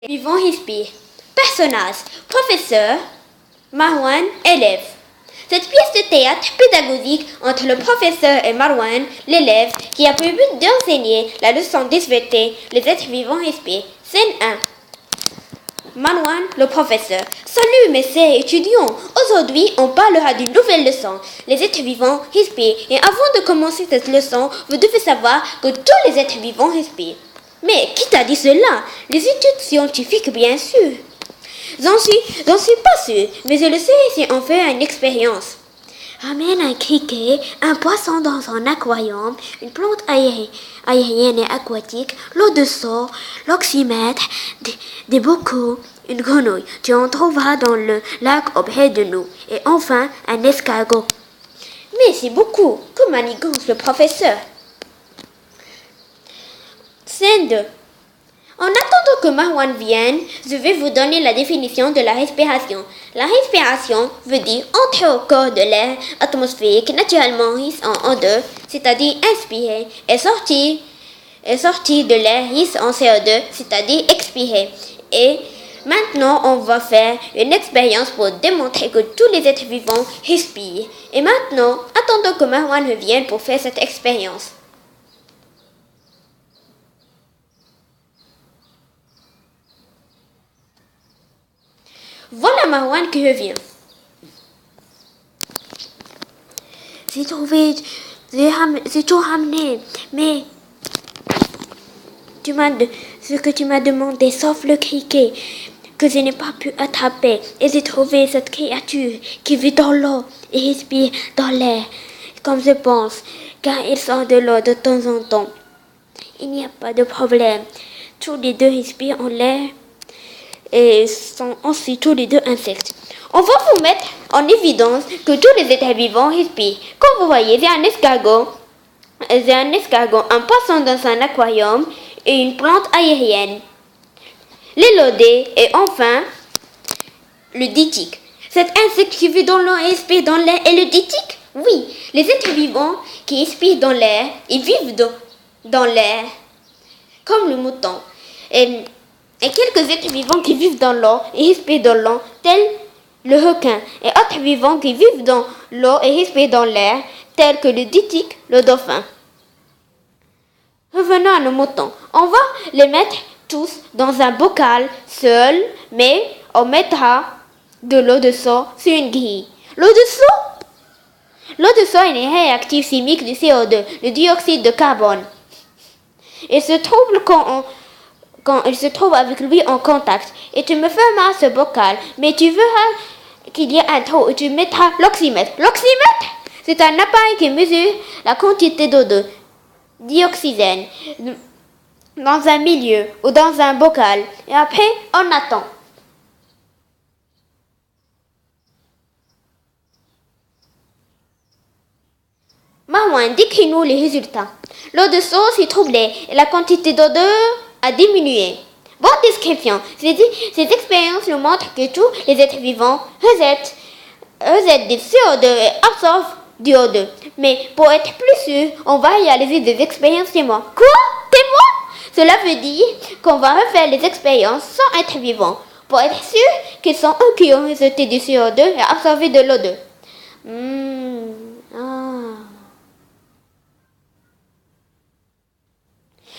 Vivant respire. Personnage. Professeur. Marwan, élève. Cette pièce de théâtre pédagogique entre le professeur et Marwan, l'élève, qui a pour but d'enseigner la leçon d'SVT, les êtres vivants respirent. Scène 1. Marwan, le professeur. Salut mes chers étudiants. Aujourd'hui, on parlera d'une nouvelle leçon. Les êtres vivants respirent. Et avant de commencer cette leçon, vous devez savoir que tous les êtres vivants respirent. Mais qui t'a dit cela? Les études scientifiques, bien sûr. J'en suis pas sûre, mais je le sais si on fait une expérience. Ramène un criquet, un poisson dans un aquarium, une plante aérienne et aquatique, l'eau de seau, l'oxymètre, des bocaux, une grenouille. Tu en trouveras dans le lac auprès de nous. Et enfin, un escargot. Mais c'est beaucoup. Que manigance le professeur. Scène 2. En attendant que Marwan vienne, je vais vous donner la définition de la respiration. La respiration veut dire entrer au corps de l'air atmosphérique naturellement riche en O2, c'est-à-dire inspirer, et sortir de l'air riche en CO2, c'est-à-dire expirer. Et maintenant, on va faire une expérience pour démontrer que tous les êtres vivants respirent. Et maintenant, attendons que Marwan revienne pour faire cette expérience. Voilà Marwan qui revient. J'ai tout ramené, mais ce que tu m'as demandé, sauf le criquet, que je n'ai pas pu attraper. Et j'ai trouvé cette créature qui vit dans l'eau et respire dans l'air, comme je pense, car il sort de l'eau de temps en temps. Il n'y a pas de problème. Tous les deux respirent en l'air et sont aussi tous les deux insectes. On va vous mettre en évidence que tous les êtres vivants respirent. Comme vous voyez, j'ai un escargot, un poisson dans un aquarium et une plante aérienne. L'élodée et enfin le ditique. Cet insecte qui vit dans l'eau et respire dans l'air est le ditique? Oui, les êtres vivants qui respirent dans l'air, ils vivent dans l'air, comme le mouton. Et quelques êtres vivants qui vivent dans l'eau et respirent dans l'eau, tels le requin, et autres vivants qui vivent dans l'eau et respirent dans l'air, tels que le ditique, le dauphin. Revenons à nos moutons. On va les mettre tous dans un bocal seul, mais on mettra de l'eau de seau sur une grille. L'eau de seau? L'eau de seau est un réactif chimique du CO2, le dioxyde de carbone. Il se trouve quand il se trouve avec lui en contact. Et tu me fermeras ce bocal, mais tu verras qu'il y a un trou où tu mettras l'oxymètre. L'oxymètre, c'est un appareil qui mesure la quantité d'eau de dioxygène dans un milieu ou dans un bocal. Et après, on attend. Marwan, décris-nous les résultats. L'eau de seau s'y troublait et la quantité d'odeur a diminué. Bonne description. Ces expériences nous montrent que tous les êtres vivants rejettent du CO2 et absorbent du O2. Mais pour être plus sûr, on va réaliser des expériences témoins. Quoi? Témoins? Cela veut dire qu'on va refaire les expériences sans être vivants, pour être sûr qu'ils sont eux qui ont rejeté du CO2 et absorbé de l'O2.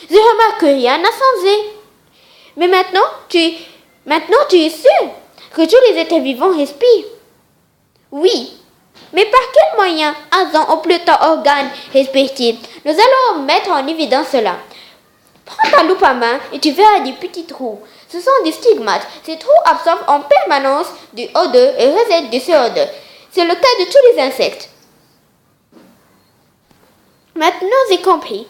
Je remarque que rien n'a changé. Mais maintenant, tu es sûr que tous les êtres vivants respirent? Oui. Mais par quel moyen, agent ou plutôt organe respire-t-il? Nous allons mettre en évidence cela. Prends ta loupe à main et tu verras des petits trous. Ce sont des stigmates. Ces trous absorbent en permanence du O2 et rejettent du CO2. C'est le cas de tous les insectes. Maintenant, j'ai compris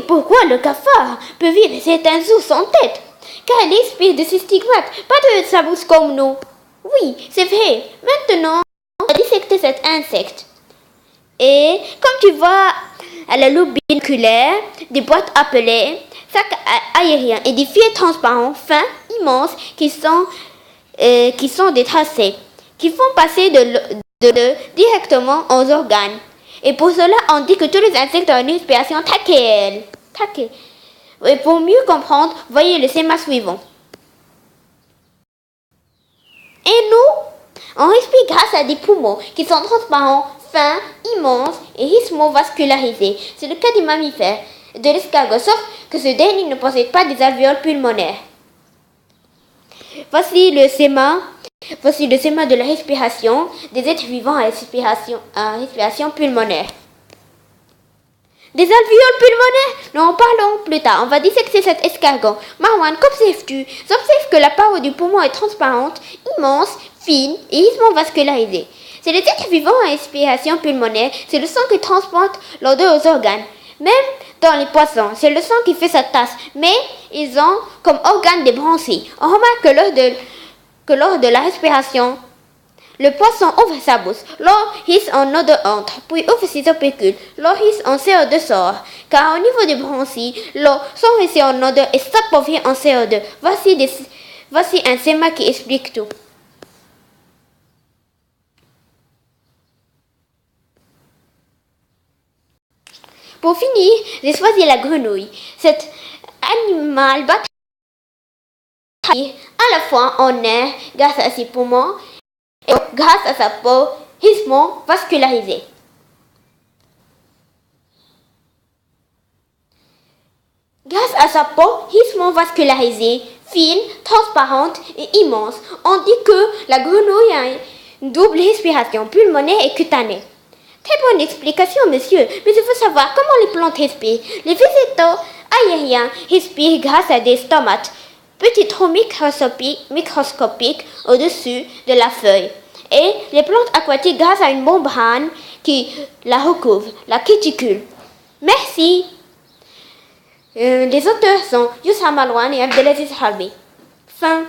pourquoi le cafard peut vivre certains jours sans tête. Car il respire de ses stigmates, pas de sa bouche comme nous. Oui, c'est vrai. Maintenant, on va dissecter cet insecte. Et comme tu vois à la loupe binoculaire, des boîtes appelées sacs aériens et des fils transparents fins, immenses, qui sont des tracés, qui font passer de l'eau directement aux organes. Et pour cela, on dit que tous les insectes ont une respiration trachéenne. Et pour mieux comprendre, voyez le schéma suivant. Et nous, on respire grâce à des poumons qui sont transparents, fins, immenses et rythmo-vascularisés. C'est le cas des mammifères et de l'escargot, sauf que ce dernier ne possède pas des alvéoles pulmonaires. Voici le schéma de la respiration des êtres vivants à respiration pulmonaire. Des alvéoles pulmonaires? Nous en parlons plus tard. On va dissecter cet escargot. Marwan, qu'observes-tu? J'observe que la paroi du poumon est transparente, immense, fine et rythmo-vascularisée. C'est les êtres vivants à respiration pulmonaire. C'est le sang qui transporte l'odeur aux organes. Même dans les poissons, c'est le sang qui fait sa tasse. Mais ils ont comme organes des bronchies. On remarque que lors de la respiration, le poisson ouvre sa bouche, l'eau hisse en eau de entre, puis ouvre ses opercules. L'eau hisse en CO2 sort, car au niveau des bronchies, l'eau s'enrichit en odeur et s'appauvrit en CO2. Voici un schéma qui explique tout. Pour finir, j'ai choisi la grenouille. Cet animal bat à la fois en air grâce à ses poumons et grâce à sa peau rythmo-vascularisée. Grâce à sa peau rythmo-vascularisée, fine, transparente et immense, on dit que la grenouille a une double respiration pulmonaire et cutanée. Très bonne explication, monsieur, mais je veux savoir comment les plantes respirent. Les végétaux aériens respirent grâce à des stomates, petits trous microscopiques au-dessus de la feuille. Et les plantes aquatiques grâce à une membrane qui la recouvre, la cuticule. Merci. Les auteurs sont Youssef Malouane et Abdelaziz Harbi. Fin.